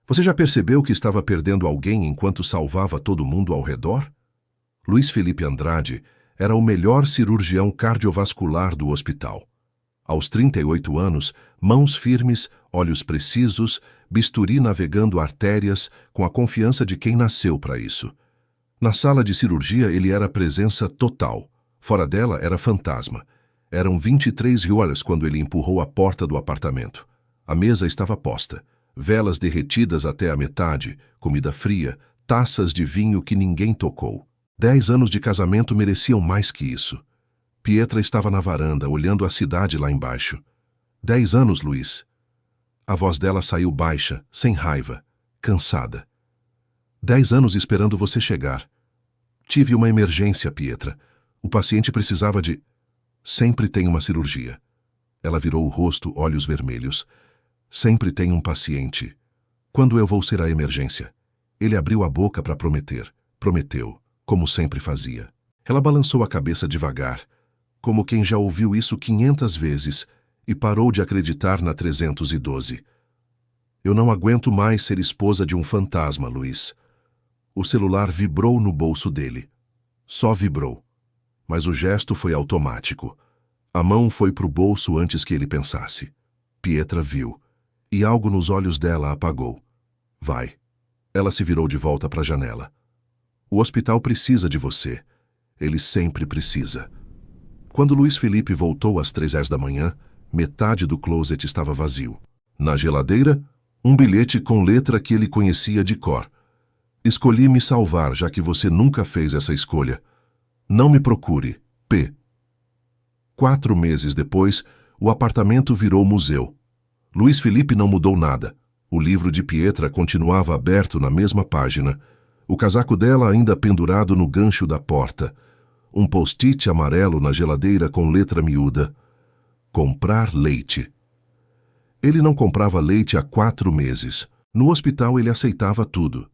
Você já percebeu que estava perdendo alguém enquanto salvava todo mundo ao redor? Luiz Felipe Andrade era o melhor cirurgião cardiovascular do hospital. Aos 38 anos, mãos firmes, olhos precisos, bisturi navegando artérias, com a confiança de quem nasceu para isso. Na sala de cirurgia ele era presença total. Fora dela era fantasma. Eram 23 horas quando ele empurrou a porta do apartamento. A mesa estava posta. Velas derretidas até a metade, comida fria, taças de vinho que ninguém tocou. 10 anos de casamento mereciam mais que isso. Pietra estava na varanda, olhando a cidade lá embaixo. 10 anos, Luiz. A voz dela saiu baixa, sem raiva, cansada. 10 anos esperando você chegar. Tive uma emergência, Pietra. O paciente precisava de... Sempre tem uma cirurgia. Ela virou o rosto, olhos vermelhos. Sempre tem um paciente. Quando eu vou ser a emergência? Ele abriu a boca para prometer. Prometeu, como sempre fazia. Ela balançou a cabeça devagar, como quem já ouviu isso 500 vezes, e parou de acreditar na 312. Eu não aguento mais ser esposa de um fantasma, Luiz. O celular vibrou no bolso dele. Só vibrou. Mas o gesto foi automático. A mão foi pro bolso antes que ele pensasse. Pietra viu, e algo nos olhos dela apagou. Vai. Ela se virou de volta para a janela. O hospital precisa de você. Ele sempre precisa. Quando Luiz Felipe voltou às 3 horas da manhã, metade do closet estava vazio. Na geladeira, um bilhete com letra que ele conhecia de cor. Escolhi me salvar, já que você nunca fez essa escolha. Não me procure. P. 4 meses depois, o apartamento virou museu. Luiz Felipe não mudou nada. O livro de Pietra continuava aberto na mesma página. O casaco dela ainda pendurado no gancho da porta. Um post-it amarelo na geladeira com letra miúda. Comprar leite. Ele não comprava leite há 4 meses. No hospital ele aceitava tudo.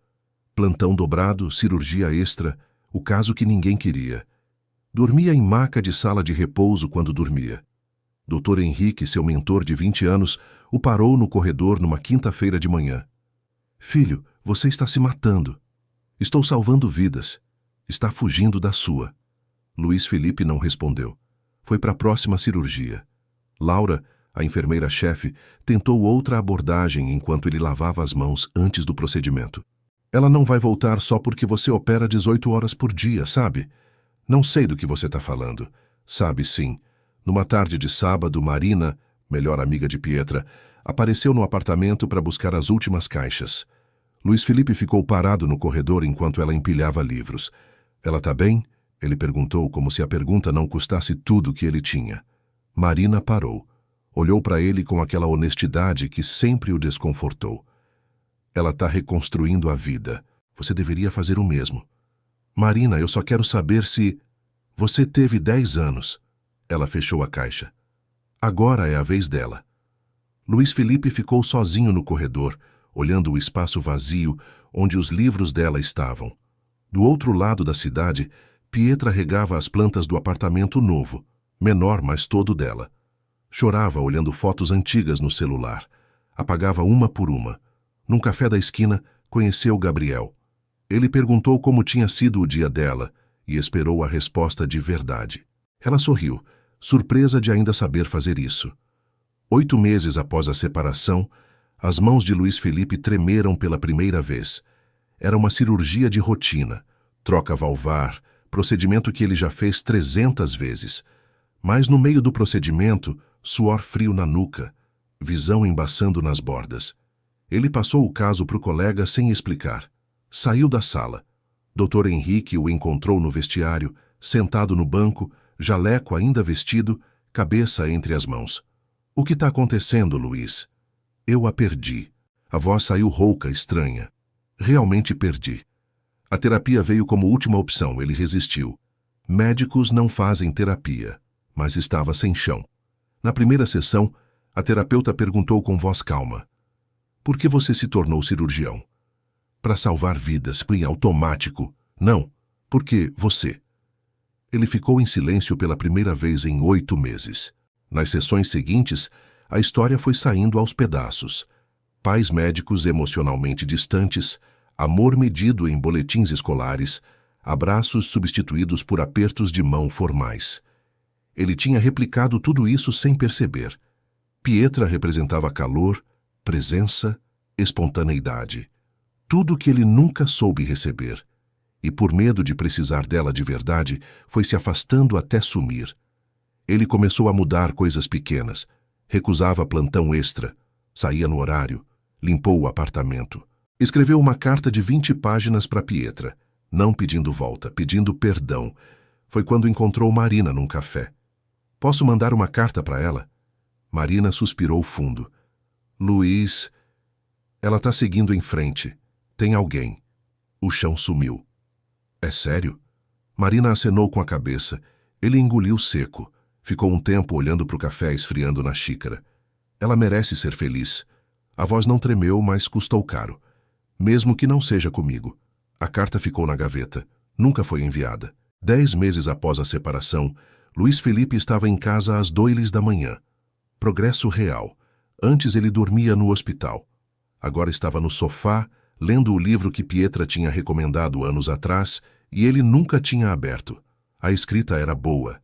Plantão dobrado, cirurgia extra, o caso que ninguém queria. Dormia em maca de sala de repouso quando dormia. Dr. Henrique, seu mentor de 20 anos, o parou no corredor numa quinta-feira de manhã. Filho, você está se matando. Estou salvando vidas. Está fugindo da sua. Luiz Felipe não respondeu. Foi para a próxima cirurgia. Laura, a enfermeira-chefe, tentou outra abordagem enquanto ele lavava as mãos antes do procedimento. Ela não vai voltar só porque você opera 18 horas por dia, sabe? Não sei do que você está falando. Sabe sim. Numa tarde de sábado, Marina, melhor amiga de Pietra, apareceu no apartamento para buscar as últimas caixas. Luiz Felipe ficou parado no corredor enquanto ela empilhava livros. Ela tá bem? Ele perguntou como se a pergunta não custasse tudo que ele tinha. Marina parou. Olhou para ele com aquela honestidade que sempre o desconfortou. Ela está reconstruindo a vida. Você deveria fazer o mesmo. Marina, eu só quero saber se... Você teve 10 anos. Ela fechou a caixa. Agora é a vez dela. Luiz Felipe ficou sozinho no corredor, olhando o espaço vazio onde os livros dela estavam. Do outro lado da cidade, Pietra regava as plantas do apartamento novo, menor, mas todo dela. Chorava olhando fotos antigas no celular. Apagava uma por uma. Num café da esquina, conheceu Gabriel. Ele perguntou como tinha sido o dia dela e esperou a resposta de verdade. Ela sorriu, surpresa de ainda saber fazer isso. 8 meses após a separação, as mãos de Luiz Felipe tremeram pela primeira vez. Era uma cirurgia de rotina, troca valvar, procedimento que ele já fez 300 vezes. Mas no meio do procedimento, suor frio na nuca, visão embaçando nas bordas. Ele passou o caso para o colega sem explicar. Saiu da sala. Dr. Henrique o encontrou no vestiário, sentado no banco, jaleco ainda vestido, cabeça entre as mãos. O que está acontecendo, Luiz? Eu a perdi. A voz saiu rouca, estranha. Realmente perdi. A terapia veio como última opção, ele resistiu. Médicos não fazem terapia, mas estava sem chão. Na primeira sessão, a terapeuta perguntou com voz calma. Por que você se tornou cirurgião? Para salvar vidas, em automático. Não, porque você. Ele ficou em silêncio pela primeira vez em 8 meses. Nas sessões seguintes, a história foi saindo aos pedaços. Pais médicos emocionalmente distantes, amor medido em boletins escolares, abraços substituídos por apertos de mão formais. Ele tinha replicado tudo isso sem perceber. Pietra representava calor, presença, espontaneidade. Tudo que ele nunca soube receber. E por medo de precisar dela de verdade, foi se afastando até sumir. Ele começou a mudar coisas pequenas. Recusava plantão extra, saía no horário, limpou o apartamento. Escreveu uma carta de 20 páginas para Pietra, não pedindo volta, pedindo perdão. Foi quando encontrou Marina num café. Posso mandar uma carta para ela? Marina suspirou fundo. Luiz, ela está seguindo em frente. Tem alguém. O chão sumiu. É sério? Marina acenou com a cabeça. Ele engoliu seco. Ficou um tempo olhando para o café esfriando na xícara. Ela merece ser feliz. A voz não tremeu, mas custou caro. Mesmo que não seja comigo. A carta ficou na gaveta. Nunca foi enviada. 10 meses após a separação, Luiz Felipe estava em casa às 2 da manhã. Progresso real. Antes ele dormia no hospital. Agora estava no sofá, lendo o livro que Pietra tinha recomendado anos atrás e ele nunca tinha aberto. A escrita era boa.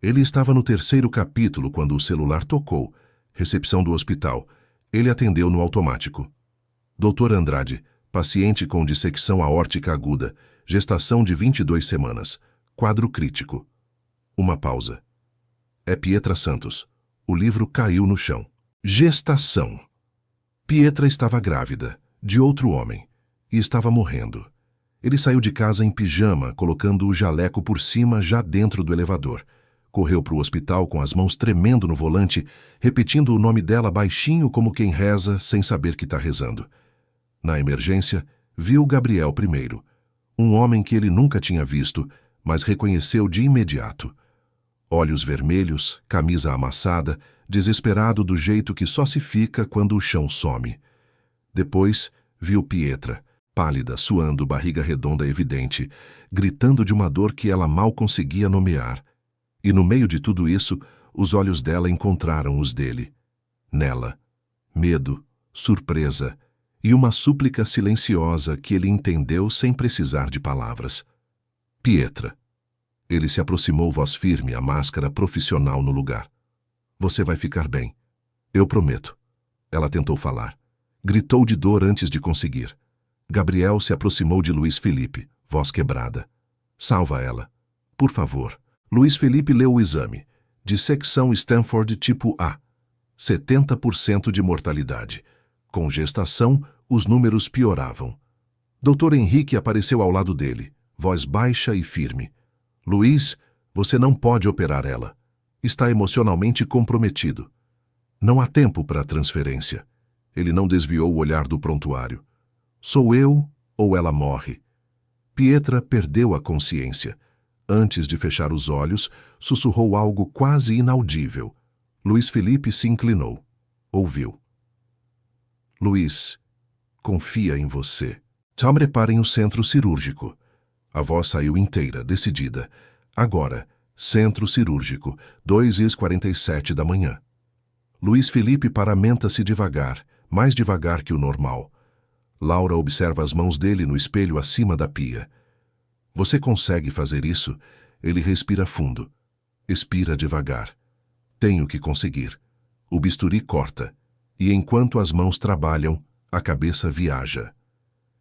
Ele estava no 3º capítulo quando o celular tocou. Recepção do hospital. Ele atendeu no automático. Doutor Andrade, paciente com dissecção aórtica aguda, gestação de 22 semanas, quadro crítico. Uma pausa. É Pietra Santos. O livro caiu no chão. Gestação. Pietra estava grávida, de outro homem, e estava morrendo. Ele saiu de casa em pijama, colocando o jaleco por cima já dentro do elevador. Correu para o hospital com as mãos tremendo no volante, repetindo o nome dela baixinho como quem reza sem saber que está rezando. Na emergência, viu Gabriel primeiro, um homem que ele nunca tinha visto, mas reconheceu de imediato. Olhos vermelhos, camisa amassada, desesperado do jeito que só se fica quando o chão some. Depois, viu Pietra, pálida, suando, barriga redonda evidente, gritando de uma dor que ela mal conseguia nomear. E no meio de tudo isso, os olhos dela encontraram os dele. Nela, medo, surpresa e uma súplica silenciosa que ele entendeu sem precisar de palavras. Pietra. Ele se aproximou, voz firme, a máscara profissional no lugar. Você vai ficar bem. Eu prometo. Ela tentou falar. Gritou de dor antes de conseguir. Gabriel se aproximou de Luiz Felipe, voz quebrada. Salva ela. Por favor. Luiz Felipe leu o exame. Dissecção Stanford tipo A. 70% de mortalidade. Com gestação, os números pioravam. Dr. Henrique apareceu ao lado dele, voz baixa e firme. Luiz, você não pode operar ela. Está emocionalmente comprometido. Não há tempo para transferência. Ele não desviou o olhar do prontuário. Sou eu ou ela morre? Pietra perdeu a consciência. Antes de fechar os olhos, sussurrou algo quase inaudível. Luiz Felipe se inclinou. Ouviu. Luiz, confia em você. Já preparem o centro cirúrgico. A voz saiu inteira, decidida. Agora, centro cirúrgico, 2h47 da manhã. Luiz Felipe paramenta-se devagar, mais devagar que o normal. Laura observa as mãos dele no espelho acima da pia. Você consegue fazer isso? Ele respira fundo. Expira devagar. Tenho que conseguir. O bisturi corta. E enquanto as mãos trabalham, a cabeça viaja.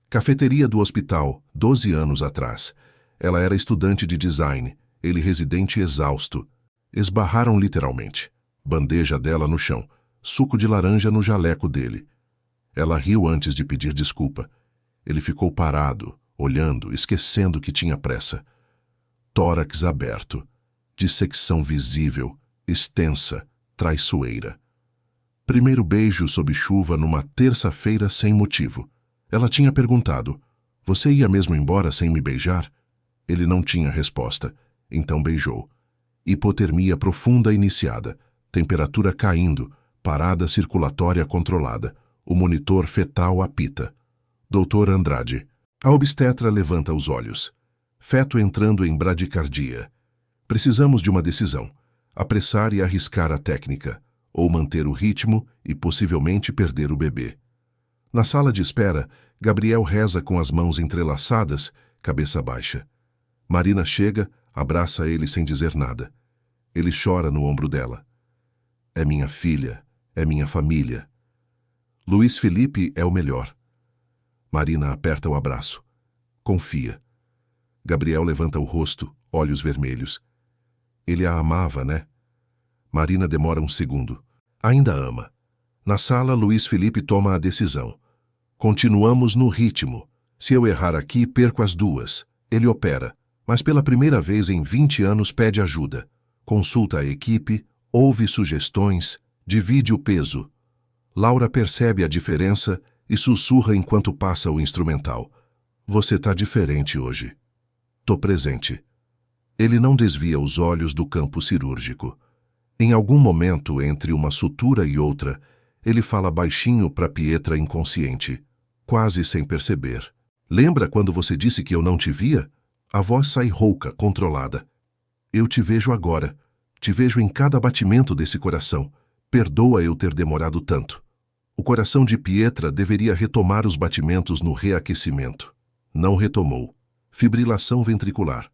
Cafeteria do hospital, 12 anos atrás. Ela era estudante de design, ele residente exausto. Esbarraram literalmente. Bandeja dela no chão, suco de laranja no jaleco dele. Ela riu antes de pedir desculpa. Ele ficou parado, olhando, esquecendo que tinha pressa. Tórax aberto, dissecção visível, extensa, traiçoeira. Primeiro beijo sob chuva numa terça-feira sem motivo. Ela tinha perguntado, você ia mesmo embora sem me beijar? Ele não tinha resposta, então beijou. Hipotermia profunda iniciada, temperatura caindo, parada circulatória controlada, o monitor fetal apita. Doutor Andrade. A obstetra levanta os olhos. Feto entrando em bradicardia. Precisamos de uma decisão. Apressar e arriscar a técnica, ou manter o ritmo e possivelmente perder o bebê. Na sala de espera, Gabriel reza com as mãos entrelaçadas, cabeça baixa. Marina chega, abraça ele sem dizer nada. Ele chora no ombro dela. É minha filha, é minha família. Luiz Felipe é o melhor. Marina aperta o abraço. Confia. Gabriel levanta o rosto, olhos vermelhos. Ele a amava, né? Marina demora um segundo. Ainda ama. Na sala, Luiz Felipe toma a decisão. Continuamos no ritmo. Se eu errar aqui, perco as duas. Ele opera, mas pela primeira vez em 20 anos pede ajuda. Consulta a equipe, ouve sugestões, divide o peso. Laura percebe a diferença e sussurra enquanto passa o instrumental. Você tá diferente hoje. Tô presente. Ele não desvia os olhos do campo cirúrgico. Em algum momento, entre uma sutura e outra, ele fala baixinho para Pietra inconsciente, quase sem perceber. Lembra quando você disse que eu não te via? A voz sai rouca, controlada. Eu te vejo agora. Te vejo em cada batimento desse coração. Perdoa eu ter demorado tanto. O coração de Pietra deveria retomar os batimentos no reaquecimento. Não retomou. Fibrilação ventricular.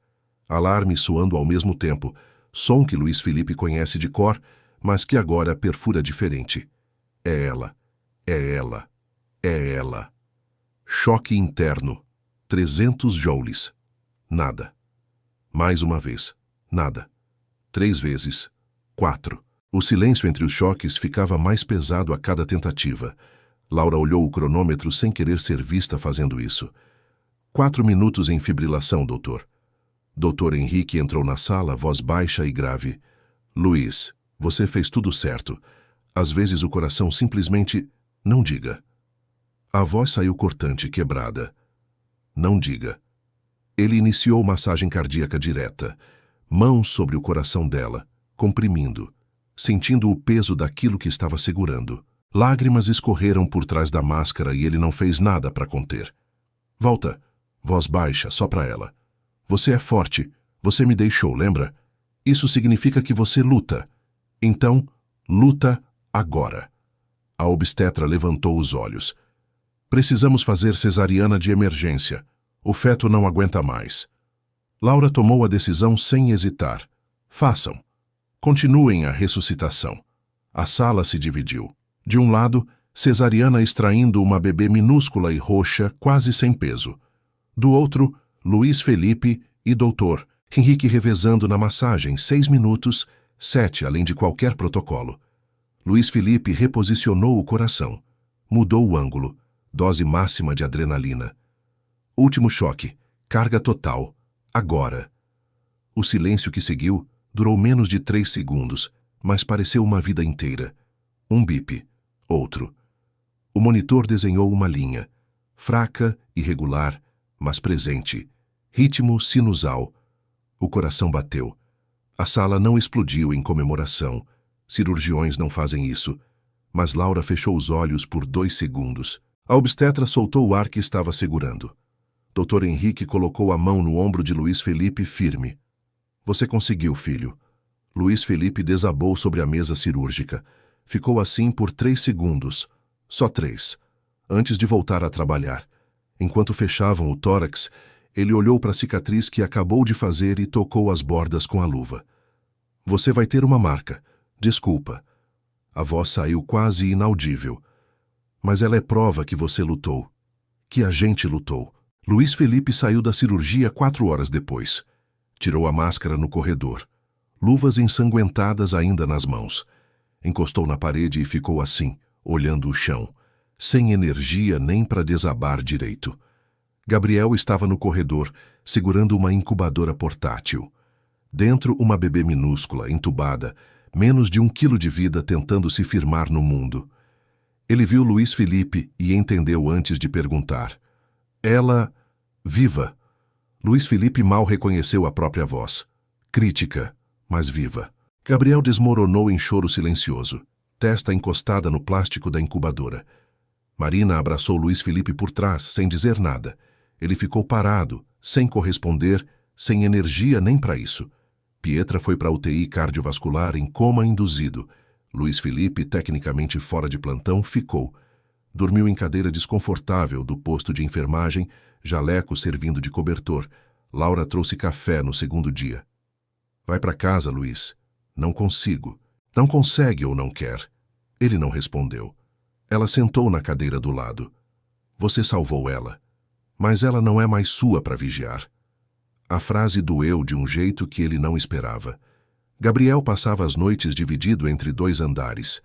Alarme soando ao mesmo tempo, som que Luiz Felipe conhece de cor, mas que agora perfura diferente. É ela. É ela. É ela. Choque interno. 300 joules. Nada. Mais uma vez. Nada. 3 vezes. 4. O silêncio entre os choques ficava mais pesado a cada tentativa. Laura olhou o cronômetro sem querer ser vista fazendo isso. 4 minutos em fibrilação, doutor. Doutor Henrique entrou na sala, voz baixa e grave. Luiz, você fez tudo certo. Às vezes o coração simplesmente... Não diga. A voz saiu cortante, quebrada. Não diga. Ele iniciou massagem cardíaca direta. Mãos sobre o coração dela, comprimindo, sentindo o peso daquilo que estava segurando. Lágrimas escorreram por trás da máscara e ele não fez nada para conter. Volta. Voz baixa, só para ela. Você é forte. Você me deixou, lembra? Isso significa que você luta. Então, luta agora. A obstetra levantou os olhos. Precisamos fazer cesariana de emergência. O feto não aguenta mais. Laura tomou a decisão sem hesitar. Façam. Continuem a ressuscitação. A sala se dividiu. De um lado, cesariana extraindo uma bebê minúscula e roxa, quase sem peso. Do outro, Luiz Felipe e doutor Henrique revezando na massagem 6 minutos, 7 além de qualquer protocolo. Luiz Felipe reposicionou o coração. Mudou o ângulo. Dose máxima de adrenalina. Último choque. Carga total. Agora. O silêncio que seguiu durou menos de 3 segundos, mas pareceu uma vida inteira. Um bip. Outro. O monitor desenhou uma linha. Fraca, irregular, mas presente. Ritmo sinusal. O coração bateu. A sala não explodiu em comemoração. Cirurgiões não fazem isso. Mas Laura fechou os olhos por 2 segundos. A obstetra soltou o ar que estava segurando. Dr. Henrique colocou a mão no ombro de Luiz Felipe firme. Você conseguiu, filho. Luiz Felipe desabou sobre a mesa cirúrgica. Ficou assim por 3 segundos. Só 3. Antes de voltar a trabalhar. Enquanto fechavam o tórax, ele olhou para a cicatriz que acabou de fazer e tocou as bordas com a luva. Você vai ter uma marca. Desculpa. A voz saiu quase inaudível. Mas ela é prova que você lutou. Que a gente lutou. Luiz Felipe saiu da cirurgia 4 horas depois. Tirou a máscara no corredor. Luvas ensanguentadas ainda nas mãos. Encostou na parede e ficou assim, olhando o chão, sem energia nem para desabar direito. Gabriel estava no corredor, segurando uma incubadora portátil. Dentro, uma bebê minúscula, entubada, menos de 1 quilo de vida tentando se firmar no mundo. Ele viu Luiz Felipe e entendeu antes de perguntar. Ela... viva. Luiz Felipe mal reconheceu a própria voz. Crítica, mas viva. Gabriel desmoronou em choro silencioso, testa encostada no plástico da incubadora. Marina abraçou Luiz Felipe por trás, sem dizer nada. Ele ficou parado, sem corresponder, sem energia nem para isso. Pietra foi para a UTI cardiovascular em coma induzido. Luiz Felipe, tecnicamente fora de plantão, ficou. Dormiu em cadeira desconfortável do posto de enfermagem, jaleco servindo de cobertor. Laura trouxe café no segundo dia. Vai para casa, Luiz. Não consigo. Não consegue ou não quer? Ele não respondeu. Ela sentou na cadeira do lado. Você salvou ela. Mas ela não é mais sua para vigiar. A frase doeu de um jeito que ele não esperava. Gabriel passava as noites dividido entre 2 andares.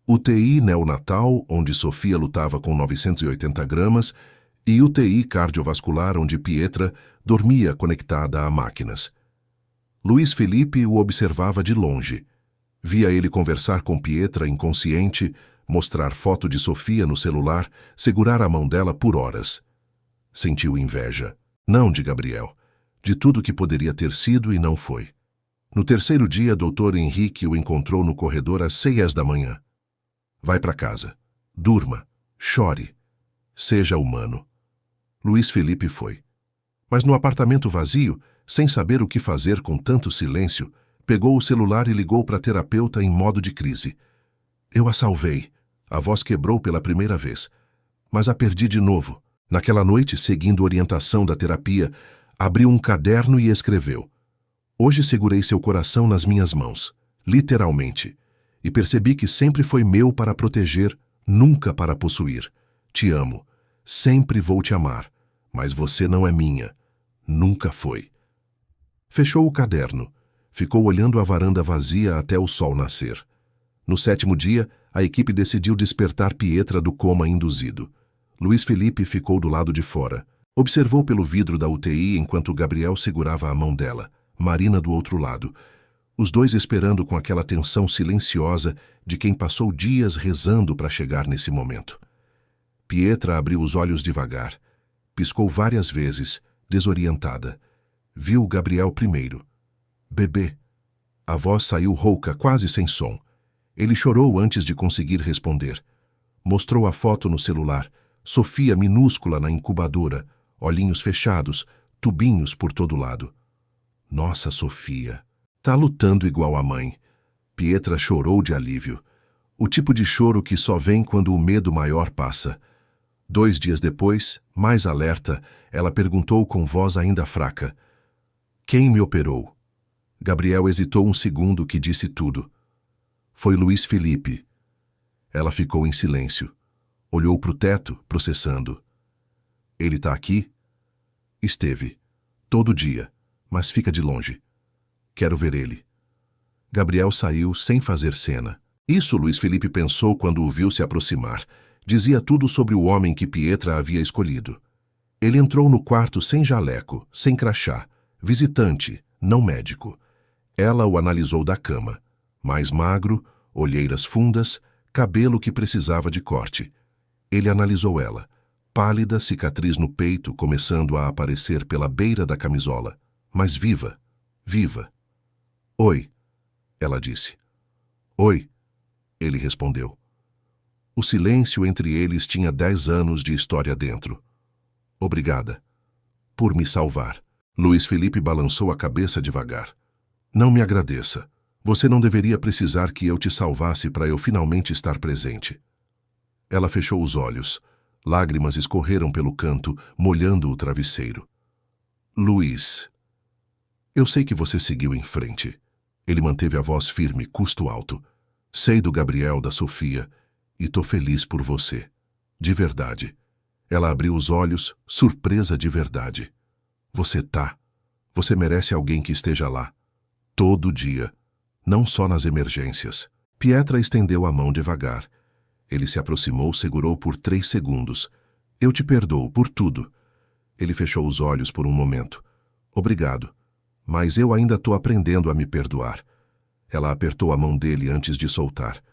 UTI neonatal, onde Sofia lutava com 980 gramas, e UTI cardiovascular, onde Pietra dormia conectada a máquinas. Luiz Felipe o observava de longe. Via ele conversar com Pietra inconsciente, mostrar foto de Sofia no celular, segurar a mão dela por horas. Sentiu inveja. Não de Gabriel. De tudo que poderia ter sido e não foi. No terceiro dia, Dr. Henrique o encontrou no corredor às 6 da manhã. Vai para casa. Durma. Chore. Seja humano. Luiz Felipe foi. Mas no apartamento vazio, sem saber o que fazer com tanto silêncio, pegou o celular e ligou para a terapeuta em modo de crise. Eu a salvei. A voz quebrou pela primeira vez. Mas a perdi de novo. Naquela noite, seguindo orientação da terapia, abriu um caderno e escreveu: Hoje segurei seu coração nas minhas mãos, literalmente, e percebi que sempre foi meu para proteger, nunca para possuir. Te amo. Sempre vou te amar. Mas você não é minha. Nunca foi. Fechou o caderno. Ficou olhando a varanda vazia até o sol nascer. No 7º dia, a equipe decidiu despertar Pietra do coma induzido. Luiz Felipe ficou do lado de fora. Observou pelo vidro da UTI enquanto Gabriel segurava a mão dela, Marina do outro lado. Os dois esperando com aquela tensão silenciosa de quem passou dias rezando para chegar nesse momento. Pietra abriu os olhos devagar. Piscou várias vezes, desorientada. Viu Gabriel primeiro. Bebê. A voz saiu rouca, quase sem som. Ele chorou antes de conseguir responder. Mostrou a foto no celular. Sofia minúscula na incubadora, olhinhos fechados, tubinhos por todo lado. Nossa, Sofia. Tá lutando igual a mãe. Pietra chorou de alívio. O tipo de choro que só vem quando o medo maior passa. 2 dias depois, mais alerta, ela perguntou com voz ainda fraca: Quem me operou? Gabriel hesitou um segundo que disse tudo. Foi Luiz Felipe. Ela ficou em silêncio. Olhou para o teto, processando. Ele está aqui? Esteve. Todo dia, mas fica de longe. Quero ver ele. Gabriel saiu sem fazer cena. Isso Luiz Felipe pensou quando o viu se aproximar. Dizia tudo sobre o homem que Pietra havia escolhido. Ele entrou no quarto sem jaleco, sem crachá, visitante, não médico. Ela o analisou da cama. Mais magro, olheiras fundas, cabelo que precisava de corte. Ele analisou ela, pálida, cicatriz no peito começando a aparecer pela beira da camisola, mas viva, viva. Oi, ela disse. Oi, ele respondeu. O silêncio entre eles tinha 10 anos de história dentro. Obrigada. Por me salvar. Luiz Felipe balançou a cabeça devagar. Não me agradeça. Você não deveria precisar que eu te salvasse para eu finalmente estar presente. Ela fechou os olhos. Lágrimas escorreram pelo canto, molhando o travesseiro. Luiz. Eu sei que você seguiu em frente. Ele manteve a voz firme, custo alto. Sei do Gabriel, da Sofia, e tô feliz por você. De verdade. Ela abriu os olhos, surpresa de verdade. Você tá. Você merece alguém que esteja lá. Todo dia. Não só nas emergências. Pietra estendeu a mão devagar. Ele se aproximou, segurou por 3 segundos. Eu te perdoo por tudo. Ele fechou os olhos por um momento. Obrigado. Mas eu ainda tô aprendendo a me perdoar. Ela apertou a mão dele antes de soltar.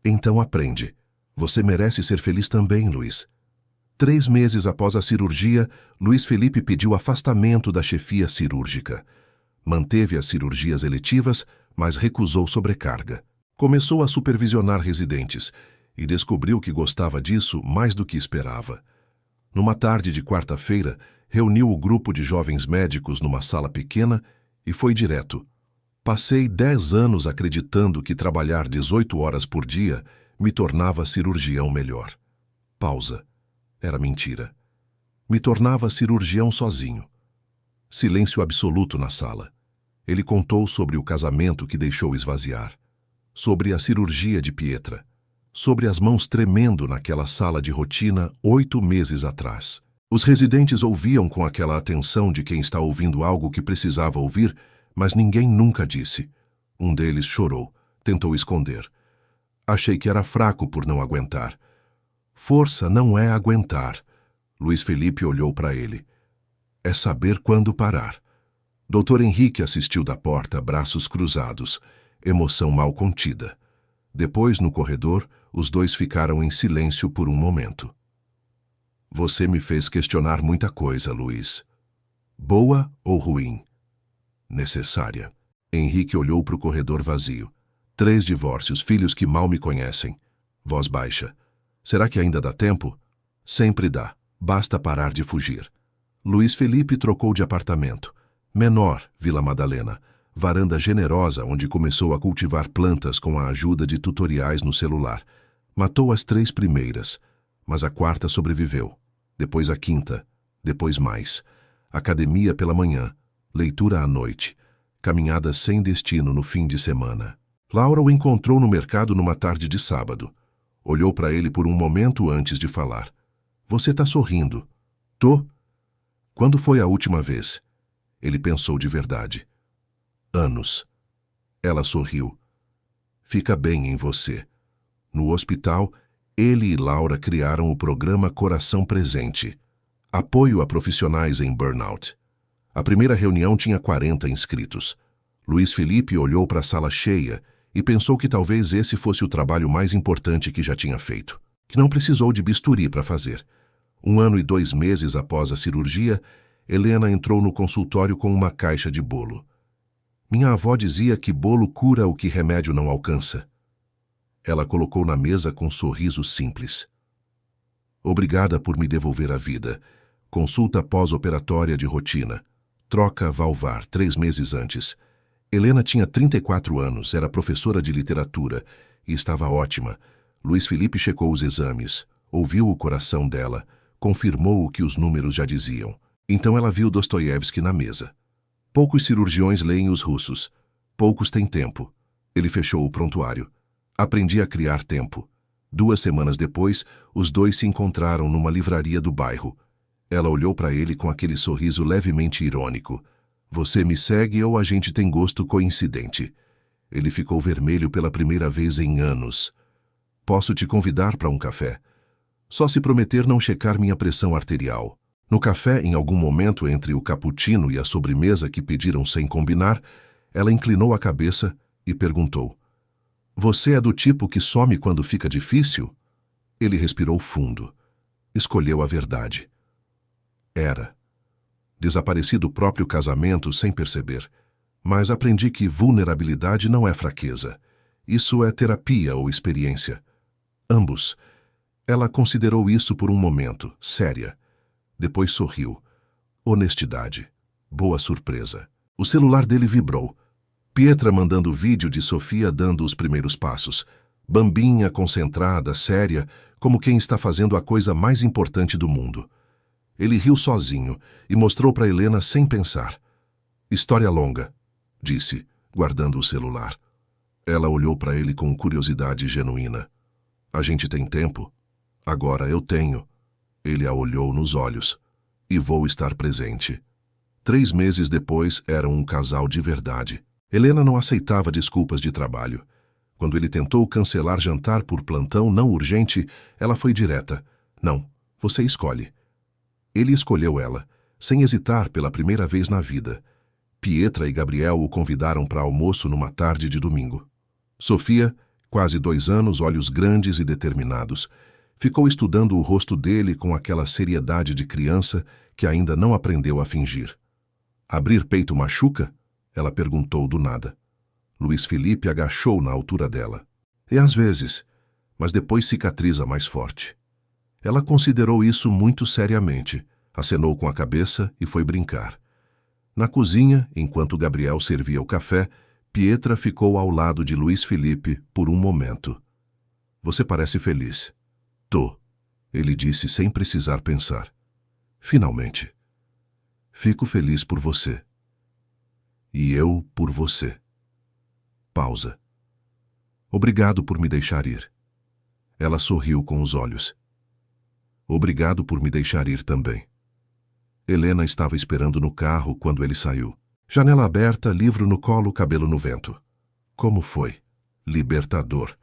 Então aprende. Você merece ser feliz também, Luiz. 3 meses após a cirurgia, Luiz Felipe pediu afastamento da chefia cirúrgica. Manteve as cirurgias eletivas, mas recusou sobrecarga. Começou a supervisionar residentes e descobriu que gostava disso mais do que esperava. Numa tarde de quarta-feira, reuniu o grupo de jovens médicos numa sala pequena e foi direto. Passei 10 anos acreditando que trabalhar 18 horas por dia me tornava cirurgião melhor. Pausa. Era mentira. Me tornava cirurgião sozinho. Silêncio absoluto na sala. Ele contou sobre o casamento que deixou esvaziar, sobre a cirurgia de Pietra, sobre as mãos tremendo naquela sala de rotina 8 meses atrás. Os residentes ouviam com aquela atenção de quem está ouvindo algo que precisava ouvir, mas ninguém nunca disse. Um deles chorou, tentou esconder. Achei que era fraco por não aguentar. Força não é aguentar. Luiz Felipe olhou para ele. É saber quando parar. Dr. Henrique assistiu da porta, braços cruzados, emoção mal contida. Depois, no corredor, os dois ficaram em silêncio por um momento. Você me fez questionar muita coisa, Luiz. Boa ou ruim? Necessária. Henrique olhou para o corredor vazio. 3 divórcios, filhos que mal me conhecem. Voz baixa. Será que ainda dá tempo? Sempre dá. Basta parar de fugir. Luiz Felipe trocou de apartamento. Menor, Vila Madalena. Varanda generosa onde começou a cultivar plantas com a ajuda de tutoriais no celular. Matou as 3 primeiras, mas a 4ª sobreviveu. Depois a 5ª, depois mais. Academia pela manhã, leitura à noite. Caminhadas sem destino no fim de semana. Laura o encontrou no mercado numa tarde de sábado. Olhou para ele por um momento antes de falar. Você tá sorrindo. Tô. Quando foi a última vez? Ele pensou de verdade. Anos. Ela sorriu. Fica bem em você. No hospital, ele e Laura criaram o programa Coração Presente. Apoio a profissionais em burnout. A primeira reunião tinha 40 inscritos. Luiz Felipe olhou para a sala cheia e pensou que talvez esse fosse o trabalho mais importante que já tinha feito. Que não precisou de bisturi para fazer. 1 ano e 2 meses após a cirurgia, Helena entrou no consultório com uma caixa de bolo. Minha avó dizia que bolo cura o que remédio não alcança. Ela colocou na mesa com um sorriso simples. Obrigada por me devolver a vida. Consulta pós-operatória de rotina. Troca valvar 3 meses antes. Helena tinha 34 anos, era professora de literatura e estava ótima. Luiz Felipe checou os exames, ouviu o coração dela, confirmou o que os números já diziam. Então ela viu Dostoiévski na mesa. Poucos cirurgiões leem os russos. Poucos têm tempo. Ele fechou o prontuário. Aprendi a criar tempo. 2 semanas depois, os dois se encontraram numa livraria do bairro. Ela olhou para ele com aquele sorriso levemente irônico. Você me segue ou a gente tem gosto coincidente? Ele ficou vermelho pela primeira vez em anos. Posso te convidar para um café? Só se prometer não checar minha pressão arterial. No café, em algum momento entre o cappuccino e a sobremesa que pediram sem combinar, ela inclinou a cabeça e perguntou. Você é do tipo que some quando fica difícil? Ele respirou fundo. Escolheu a verdade. Era. Desapareci do próprio casamento sem perceber. Mas aprendi que vulnerabilidade não é fraqueza. Isso é terapia ou experiência. Ambos. Ela considerou isso por um momento, séria. Depois sorriu. Honestidade. Boa surpresa. O celular dele vibrou. Pietra mandando vídeo de Sofia dando os primeiros passos. Bambinha, concentrada, séria, como quem está fazendo a coisa mais importante do mundo. Ele riu sozinho e mostrou para Helena sem pensar. História longa, disse, guardando o celular. Ela olhou para ele com curiosidade genuína. A gente tem tempo? Agora eu tenho. Ele a olhou nos olhos. E vou estar presente. 3 meses depois, eram um casal de verdade. Helena não aceitava desculpas de trabalho. Quando ele tentou cancelar jantar por plantão não urgente, ela foi direta. Não, você escolhe. Ele escolheu ela, sem hesitar pela primeira vez na vida. Pietra e Gabriel o convidaram para almoço numa tarde de domingo. Sofia, quase 2 anos, olhos grandes e determinados, ficou estudando o rosto dele com aquela seriedade de criança que ainda não aprendeu a fingir. Abrir peito machuca? Ela perguntou do nada. Luiz Felipe agachou na altura dela. E às vezes, mas depois cicatriza mais forte. Ela considerou isso muito seriamente, acenou com a cabeça e foi brincar. Na cozinha, enquanto Gabriel servia o café, Pietra ficou ao lado de Luiz Felipe por um momento. Você parece feliz. Tô. Ele disse sem precisar pensar. Finalmente. Fico feliz por você. E eu por você. Pausa. Obrigado por me deixar ir. Ela sorriu com os olhos. Obrigado por me deixar ir também. Helena estava esperando no carro quando ele saiu. Janela aberta, livro no colo, cabelo no vento. Como foi? Libertador.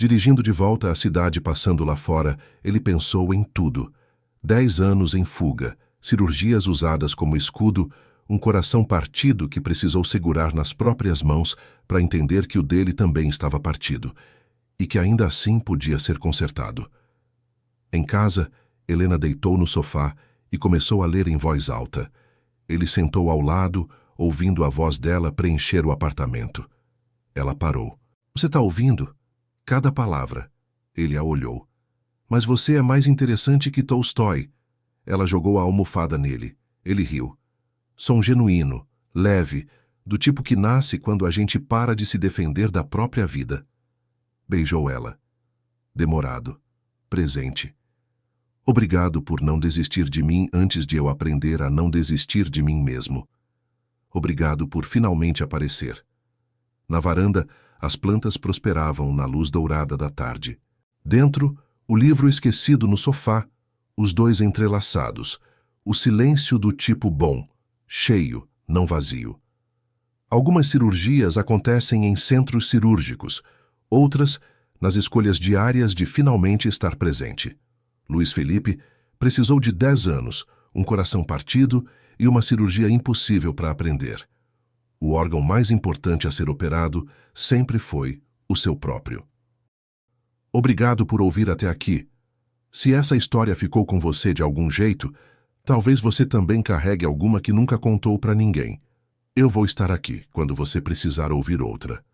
Dirigindo de volta à cidade, passando lá fora, ele pensou em tudo. 10 anos em fuga, cirurgias usadas como escudo, um coração partido que precisou segurar nas próprias mãos para entender que o dele também estava partido, e que ainda assim podia ser consertado. Em casa, Helena deitou no sofá e começou a ler em voz alta. Ele sentou ao lado, ouvindo a voz dela preencher o apartamento. Ela parou. Você está ouvindo? Cada palavra. Ele a olhou. Mas você é mais interessante que Tolstói. Ela jogou a almofada nele. Ele riu. Som genuíno, leve, do tipo que nasce quando a gente para de se defender da própria vida. Beijou ela. Demorado. Presente. Obrigado por não desistir de mim antes de eu aprender a não desistir de mim mesmo. Obrigado por finalmente aparecer. Na varanda, as plantas prosperavam na luz dourada da tarde. Dentro, o livro esquecido no sofá, os dois entrelaçados, o silêncio do tipo bom, cheio, não vazio. Algumas cirurgias acontecem em centros cirúrgicos, outras nas escolhas diárias de finalmente estar presente. Luiz Felipe precisou de 10 anos, um coração partido e uma cirurgia impossível para aprender. O órgão mais importante a ser operado sempre foi o seu próprio. Obrigado por ouvir até aqui. Se essa história ficou com você de algum jeito, talvez você também carregue alguma que nunca contou para ninguém. Eu vou estar aqui quando você precisar ouvir outra.